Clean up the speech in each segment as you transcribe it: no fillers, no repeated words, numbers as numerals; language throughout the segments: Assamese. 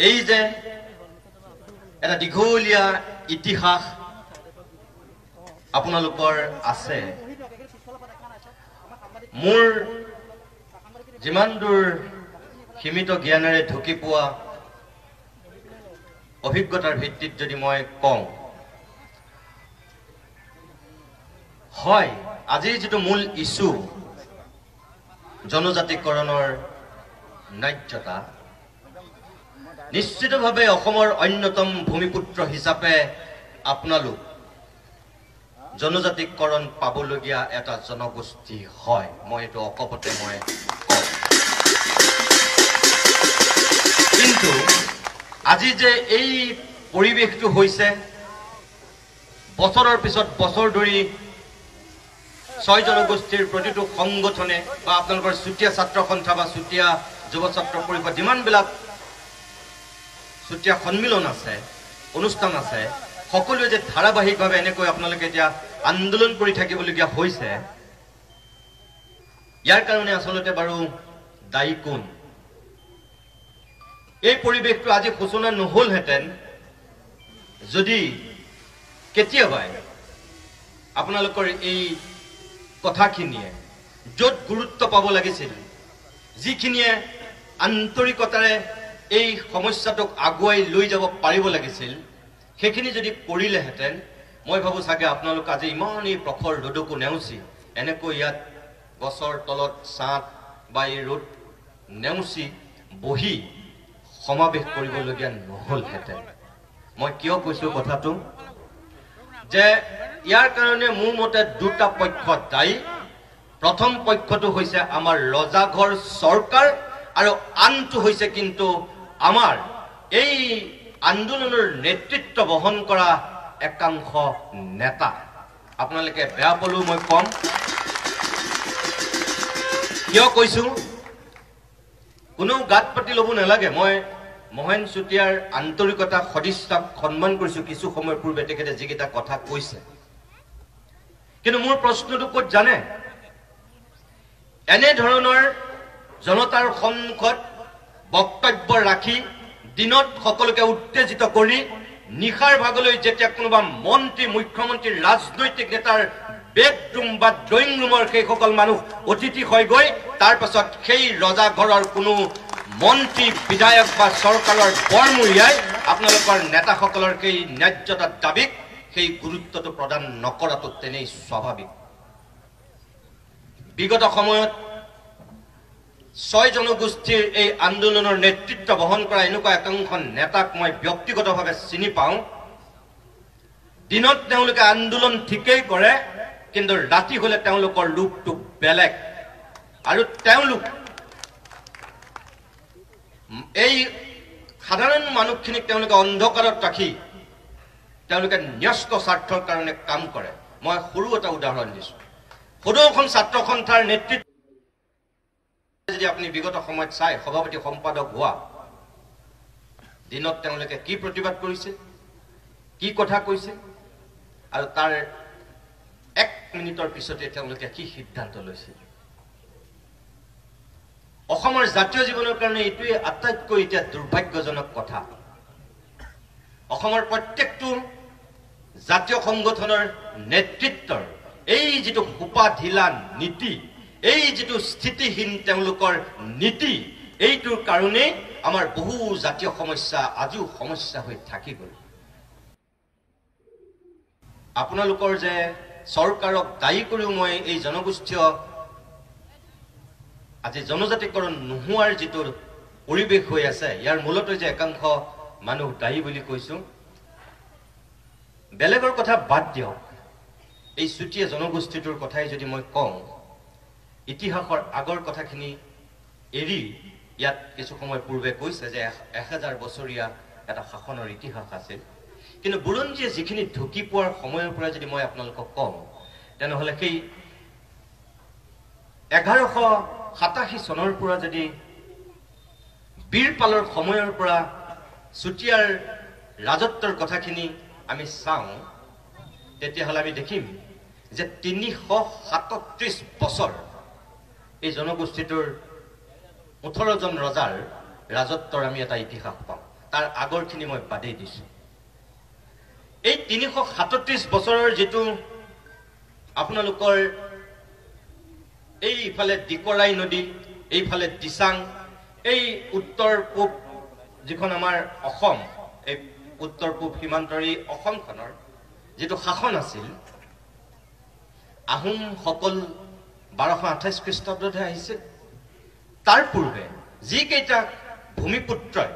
এই যে এটা দীঘলীয়া ইতিহাস আপোনালোকৰ আছে, মোৰ যিমান দূৰ সীমিত জ্ঞানেৰে ঢুকি পোৱা অভিজ্ঞতাৰ ভিত্তিত যদি মই কওঁ, হয় আজিৰ যিটো মূল ইছ্যু জনজাতিকৰণৰ ন্যায্যতা, নিশ্চিতভাৱে অসমৰ অন্যতম ভূমিপুত্ৰ হিচাপে আপোনালোক জনজাতিকৰণ পাবলগীয়া এটা জনগোষ্ঠী হয়। মই এইটো অকপতে মই কওঁ। কিন্তু আজি যে এই পৰিৱেশটো হৈছে, বছৰৰ পিছত বছৰ ধৰি ছয় জনগোষ্ঠীৰ প্ৰতিটো সংগঠনে বা আপোনালোকৰ চুতীয়া ছাত্ৰ সন্থা বা চুতীয়া যুৱ ছাত্ৰ পৰিষদ, যিমানবিলাক চুতীয়া সন্মিলন আছে, অনুষ্ঠান আছে, সকলোৱে যে ধাৰাবাহিকভাৱে এনেকৈ আপোনালোকে এতিয়া আন্দোলন কৰি থাকিবলগীয়া হৈছে, ইয়াৰ কাৰণে আচলতে বাৰু দায়ী কোন? এই পৰিৱেশটো আজি সূচনা নহলহেঁতেন যদি কেতিয়াবাই আপোনালোকৰ এই কথাখিনিয়ে য'ত গুৰুত্ব পাব লাগিছিল, যিখিনিয়ে আন্তৰিকতাৰে এই সমস্যাটোক আগুৱাই লৈ যাব পাৰিব লাগিছিল, সেইখিনি যদি কৰিলেহেঁতেন, মই ভাবো চাগে আপোনালোক আজি ইমানেই প্ৰখৰ ৰ'দকো নেওচি এনেকৈ ইয়াত গছৰ তলত ছাঁত বা এই ৰ'দ নেওচি বহি সমাৱেশ কৰিবলগীয়া নহলহেঁতেন। মই কিয় কৈছো কথাটো? যে ইয়াৰ কাৰণে মোৰ মতে দুটা পক্ষ দায়ী। প্ৰথম পক্ষটো হৈছে আমাৰ ৰজাঘৰ চৰকাৰ, আৰু আনটো হৈছে কিন্তু আমাৰ এই আন্দোলনৰ নেতৃত্ব বহন কৰা একাংশ নেতা। আপোনালোকে বেয়া পালেও মই কম। কিয় কৈছো? কোনো গাত পাতি ল'ব নালাগে। মই মহেন চুতীয়াৰ আন্তৰিকতা সদিচ্ছাক সন্মান কৰিছো। কিছু সময়ৰ পূৰ্বে তেখেতে যিকেইটা কথা কৈছে, কিন্তু মোৰ প্ৰশ্নটো ক'ত জানে? এনেধৰণৰ জনতাৰ সন্মুখত বক্তব্য ৰাখি দিনত সকলোকে উত্তেজিত কৰি নিশাৰ ভাগলৈ যেতিয়া কোনোবা মন্ত্ৰী, মুখ্যমন্ত্ৰী, ৰাজনৈতিক নেতাৰ বেডৰুম বা ড্ৰয়িং ৰুমৰ সেইসকল মানুহ অতিথি হৈ গৈ তাৰ পাছত সেই ৰজাঘৰৰ কোনো মন্ত্ৰী, বিধায়ক বা চৰকাৰৰ বৰমূৰীয়াই আপোনালোকৰ নেতাসকলৰ সেই ন্যায্যতাৰ দাবীক সেই গুৰুত্বটো প্ৰদান নকৰাটো তেনেই স্বাভাৱিক। বিগত সময়ত ছয় জনগোষ্ঠীৰ এই আন্দোলনৰ নেতৃত্ব বহন কৰা এনেকুৱা একাংশ নেতাক মই ব্যক্তিগতভাৱে চিনি পাওঁ। দিনত তেওঁলোকে আন্দোলন ঠিকেই কৰে, কিন্তু ৰাতি হলে তেওঁলোকৰ ৰূপটো বেলেগ। আৰু তেওঁলোক এই সাধাৰণ মানুহখিনিক তেওঁলোকে অন্ধকাৰত ৰাখি তেওঁলোকে ন্যস্ত স্বাৰ্থৰ কাৰণে কাম কৰে। মই সৰু এটা উদাহৰণ দিছো। সদৌখন ছাত্ৰ সন্থাৰ নেতৃত্ব যদি আপুনি বিগত সময়ত চাই, সভাপতি সম্পাদক হোৱা দিনত তেওঁলোকে কি প্ৰতিবাদ কৰিছিল, কি কথা কৈছিল, আৰু তাৰ 1 মিনিটৰ পিছতে তেওঁলোকে কি সিদ্ধান্ত লৈছিল। অসমৰ জাতীয় জীৱনৰ কাৰণে এইটোৱে আটাইতকৈ এতিয়া দুৰ্ভাগ্যজনক কথা। অসমৰ প্ৰত্যেকটো জাতীয় সংগঠনৰ নেতৃত্বৰ এই যিটো সোপা ঢিলা নীতি, এই যিটো স্থিতিহীন তেওঁলোকৰ নীতি, এইটোৰ কাৰণেই আমাৰ বহু জাতীয় সমস্যা আজিও সমস্যা হৈ থাকি গ'ল। আপোনালোকৰ যে চৰকাৰক দায়ী কৰিও মই এই জনগোষ্ঠীয় আজি জনজাতিকৰণ নোহোৱাৰ যিটো পৰিৱেশ হৈ আছে, ইয়াৰ মূলতে যে একাংশ মানুহ দায়ী বুলি কৈছো। বেলেগৰ কথা বাদ দিয়ক, এই চুতীয়া জনগোষ্ঠীটোৰ কথাই যদি মই কওঁ, ইতিহাসৰ আগৰ কথাখিনি এৰি ইয়াত কিছু সময় পূৰ্বে কৈছে যে 1000 বছৰীয়া এটা শাসনৰ ইতিহাস আছিল। কিন্তু বুৰঞ্জীয়ে যিখিনি ঢুকি পোৱাৰ সময়ৰ পৰা যদি মই আপোনালোকক কওঁ, তেনেহ'লে সেই 1187 চনৰ পৰা যদি বীৰপালৰ সময়ৰ পৰা চুতীয়াৰ ৰাজত্বৰ কথাখিনি আমি চাওঁ, তেতিয়াহ'লে আমি দেখিম যে 337 বছৰ এই জনগোষ্ঠীটোৰ 18জন ৰজাৰ ৰাজত্বৰ আমি এটা ইতিহাস পাওঁ। তাৰ আগৰখিনি মই বাদেই দিছোঁ। এই 337 বছৰৰ যিটো আপোনালোকৰ এইফালে দিকৰাই নদী, এইফালে দিচাং, এই উত্তৰ পূব যিখন আমাৰ অসম, এই উত্তৰ পূব সীমান্তৰ এই অসমখনৰ যিটো শাসন আছিল, আহোমসকল 1228 খ্ৰীষ্টাব্দতহে আহিছিল। তাৰ পূৰ্বে যিকেইটা ভূমিপুত্ৰই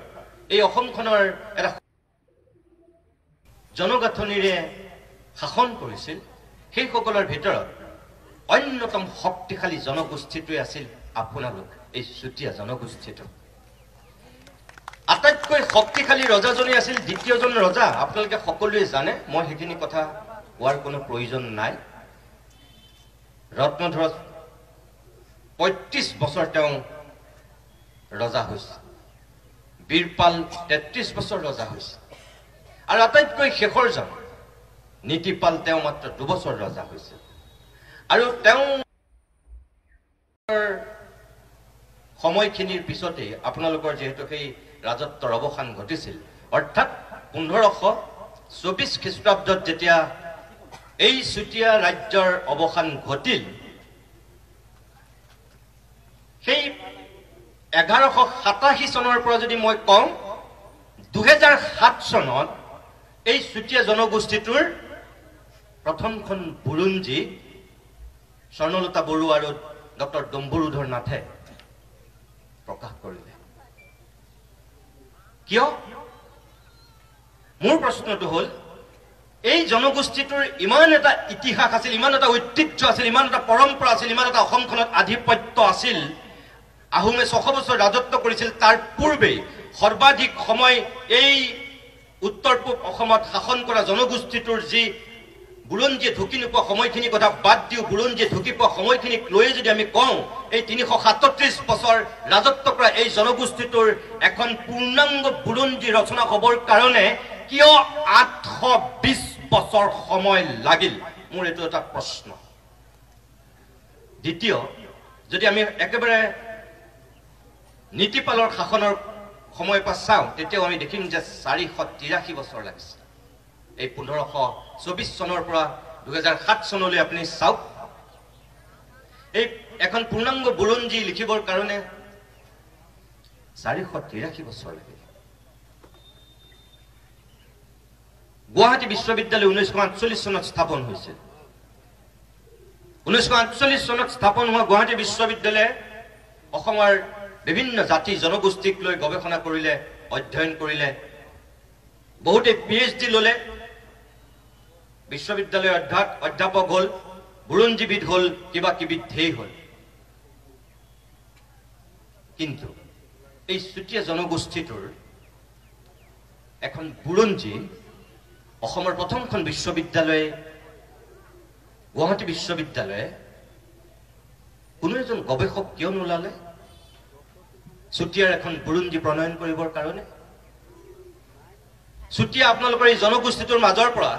এই অসমখনৰ এটা জনগাঁথনিৰে শাসন কৰিছিল, সেইসকলৰ ভিতৰত অন্যতম শক্তিশালী জনগোষ্ঠীটোৱে আছিল আপোনালোক, এই চুতীয়া জনগোষ্ঠীটো। আটাইতকৈ শক্তিশালী ৰজাজনী আছিল দ্বিতীয়জন ৰজা। আপোনালোকে সকলোৱে জানে, মই সেইখিনি কথা কোৱাৰ কোনো প্ৰয়োজন নাই। ৰত্নধ্বজ 35 বছৰ তেওঁ ৰজা হৈছে, বীৰপাল 33 বছৰ ৰজা হৈছে, আৰু আটাইতকৈ শেষৰজন নীতিপাল তেওঁ মাত্ৰ 2 বছৰ ৰজা হৈছে। আৰু তেওঁ সময়খিনিৰ পিছতেই আপোনালোকৰ যিহেতু সেই ৰাজত্বৰ অৱসান ঘটিছিল, অৰ্থাৎ 1524 খ্ৰীষ্টাব্দত যেতিয়া এই চুতীয়া ৰাজ্যৰ অৱসান ঘটিল, সেই 1187 চনৰ পৰা যদি মই কওঁ, 2007 চনত এই চুতীয়া জনগোষ্ঠীটোৰ প্ৰথমখন বুৰঞ্জী স্বৰ্ণলতা বড়ো আৰু ডক্টৰ ডম্বৰুধৰ নাথে প্ৰকাশ কৰিলে। কিয়? মোৰ প্ৰশ্নটো হ'ল, এই জনগোষ্ঠীটোৰ ইমান এটা ইতিহাস আছিল, ইমান এটা ঐতিহ্য আছিল, ইমান এটা পৰম্পৰা আছিল, ইমান এটা অসমখনত আধিপত্য আছিল, আহোমে 600 বছৰ ৰাজত্ব কৰিছিল। তাৰ পূৰ্বেই সৰ্বাধিক সময় এই উত্তৰ পূব অসমত শাসন কৰা জনগোষ্ঠীটোৰ যি বুৰঞ্জীয়ে ঢুকি নোপোৱা সময়খিনি কথা বাদ দিওঁ, বুৰঞ্জীয়ে ঢুকি পোৱা সময়খিনিক লৈয়ে যদি আমি কওঁ, এই 337 বছৰ ৰাজত্ব কৰা এই জনগোষ্ঠীটোৰ এখন পূৰ্ণাংগ বুৰঞ্জী ৰচনা হ'বৰ কাৰণে কিয় 820 বছৰ সময় লাগিল? মোৰ এইটো এটা প্ৰশ্ন। দ্বিতীয়, যদি আমি একেবাৰে নীতিপালৰ শাসনৰ সময়ৰ পৰা চাওঁ, তেতিয়াও আমি দেখিম যে 483 বছৰ লাগিছে। এই 1524 চনৰ পৰা 2007 চনলৈ আপুনি চাওক, এই এখন পূৰ্ণাংগ বুৰঞ্জী লিখিবৰ কাৰণে 483 বছৰ লাগিল। গুৱাহাটী বিশ্ববিদ্যালয় 1948 চনত স্থাপন হৈছিল। 1948 চনত স্থাপন হোৱা গুৱাহাটী বিশ্ববিদ্যালয়ে অসমৰ বিভিন্ন জাতি জনগোষ্ঠীক লৈ গৱেষণা কৰিলে, অধ্যয়ন কৰিলে, বহুতে PhD ল'লে, বিশ্ববিদ্যালয়ৰ অধ্যাপক হ'ল, বুৰঞ্জীবিদ হ'ল, কিবা কিবি ঢেৰ হ'ল। কিন্তু এই চুতীয়া জনগোষ্ঠীটোৰ এখন বুৰঞ্জী অসমৰ প্ৰথমখন বিশ্ববিদ্যালয়ে, গুৱাহাটী বিশ্ববিদ্যালয়ে কোনো এজন গৱেষক কিয় নোলালে চুতীয়াৰ এখন বুৰঞ্জী প্ৰণয়ন কৰিবৰ কাৰণে? চুতীয়া আপোনালোকৰ এই জনগোষ্ঠীটোৰ মাজৰ পৰা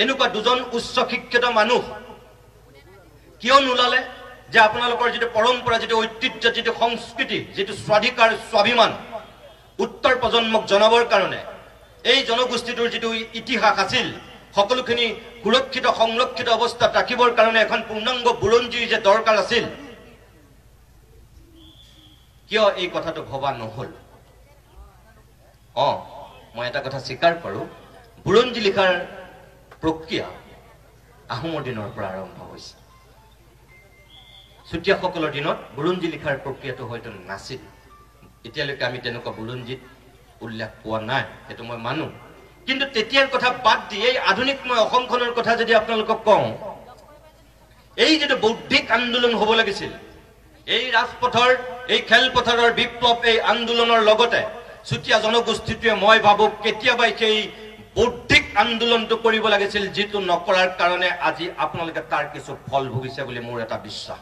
এনেকুৱা দুজন উচ্চ শিক্ষিত মানুহ কিয় নোলালে যে আপোনালোকৰ যিটো পৰম্পৰা, যিটো ঐতিহ্য, যিটো সংস্কৃতি, যিটো স্বাধিকাৰ, স্বাভিমান উত্তৰ প্ৰজন্মক জনাবৰ কাৰণে, এই জনগোষ্ঠীটোৰ যিটো ইতিহাস আছিল, সকলোখিনি সুৰক্ষিত সংৰক্ষিত অৱস্থাত ৰাখিবৰ কাৰণে এখন পূৰ্ণাংগ বুৰঞ্জীৰ যে দৰকাৰ আছিল, কিয় এই কথাটো ভবা নহল? মই এটা কথা স্বীকাৰ কৰোঁ, বুৰঞ্জী লিখাৰ প্ৰক্ৰিয়া আহোমৰ দিনৰ পৰা আৰম্ভ হৈছে। চুতীয়াসকলৰ দিনত বুৰঞ্জী লিখাৰ প্ৰক্ৰিয়াটো হয়তো নাছিল। এতিয়ালৈকে আমি তেনেকুৱা বুৰঞ্জীত উল্লেখ পোৱা নাই, সেইটো মই মানো। কিন্তু তেতিয়াৰ কথা বাদ দি এই আধুনিকময় অসমখনৰ কথা যদি আপোনালোকক কওঁ, এই যিটো বৌদ্ধিক আন্দোলন হ'ব লাগিছিল, এই ৰাজপথৰ, এই খেলপথাৰৰ বিপ্লৱ, এই আন্দোলনৰ লগতে চুতীয়া জনগোষ্ঠীটোৱে মই ভাবো কেতিয়াবাই সেই বৌদ্ধিক আন্দোলনটো কৰিব লাগিছিল, যিটো নকৰাৰ কাৰণে আজি আপোনালোকে তাৰ কিছু ফল ভুগিছে বুলি মোৰ এটা বিশ্বাস।